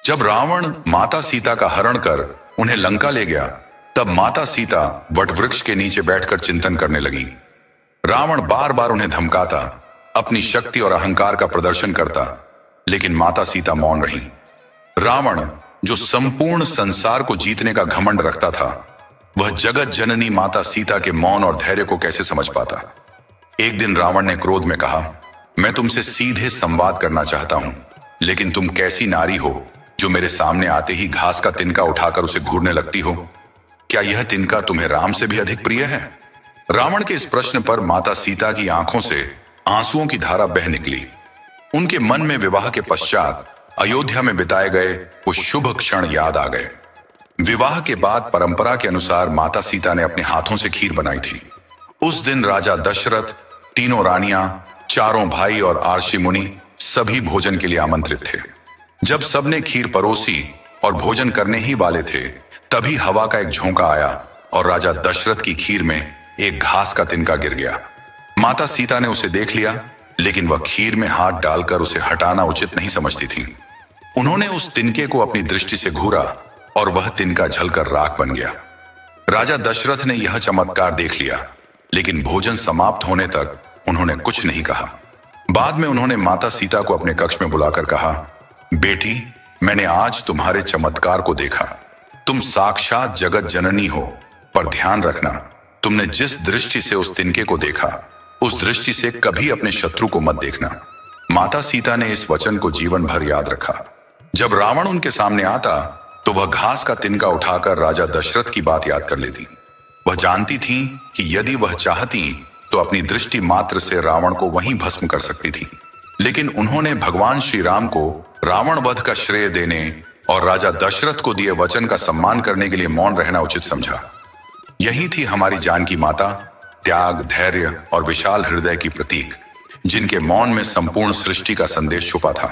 जब रावण माता सीता का हरण कर उन्हें लंका ले गया, तब माता सीता वटवृक्ष के नीचे बैठकर चिंतन करने लगी। रावण बार बार उन्हें धमकाता, अपनी शक्ति और अहंकार का प्रदर्शन करता, लेकिन माता सीता मौन रही। रावण, जो संपूर्ण संसार को जीतने का घमंड रखता था, वह जगत जननी माता सीता के मौन और धैर्य को कैसे समझ पाता। एक दिन रावण ने क्रोध में कहा, मैं तुमसे सीधे संवाद करना चाहता हूं, लेकिन तुम कैसी नारी हो जो मेरे सामने आते ही घास का तिनका उठाकर उसे घूरने लगती हो। क्या यह तिनका तुम्हें राम से भी अधिक प्रिय है? रावण के इस प्रश्न पर माता सीता की आंखों से आंसुओं की धारा बह निकली। उनके मन में विवाह के पश्चात अयोध्या में बिताए गए वो शुभ क्षण याद आ गए। विवाह के बाद परंपरा के अनुसार माता सीता ने अपने हाथों से खीर बनाई थी। उस दिन राजा दशरथ, तीनों रानियां, चारों भाई और आर्षि मुनि सभी भोजन के लिए आमंत्रित थे। जब सबने खीर परोसी और भोजन करने ही वाले थे, तभी हवा का एक झोंका आया और राजा दशरथ की खीर में एक घास का तिनका गिर गया। माता सीता ने उसे देख लिया, लेकिन वह खीर में हाथ डालकर उसे हटाना उचित नहीं समझती थी। उन्होंने उस तिनके को अपनी दृष्टि से घूरा और वह तिनका जलकर राख बन गया। राजा दशरथ ने यह चमत्कार देख लिया, लेकिन भोजन समाप्त होने तक उन्होंने कुछ नहीं कहा। बाद में उन्होंने माता सीता को अपने कक्ष में बुलाकर कहा, बेटी, मैंने आज तुम्हारे चमत्कार को देखा। तुम साक्षात जगत जननी हो, पर ध्यान रखना, तुमने जिस दृष्टि से उस तिनके को देखा, उस दृष्टि से कभी अपने शत्रु को मत देखना। माता सीता ने इस वचन को जीवन भर याद रखा। जब रावण उनके सामने आता, तो वह घास का तिनका उठाकर राजा दशरथ की बात याद कर लेती। वह जानती थी कि यदि वह चाहती तो अपनी दृष्टि मात्र से रावण को वहीं भस्म कर सकती थी, लेकिन उन्होंने भगवान श्री राम को रावण वध का श्रेय देने और राजा दशरथ को दिए वचन का सम्मान करने के लिए मौन रहना उचित समझा। यही थी हमारी जानकी माता, त्याग, धैर्य और विशाल हृदय की प्रतीक, जिनके मौन में संपूर्ण सृष्टि का संदेश छुपा था।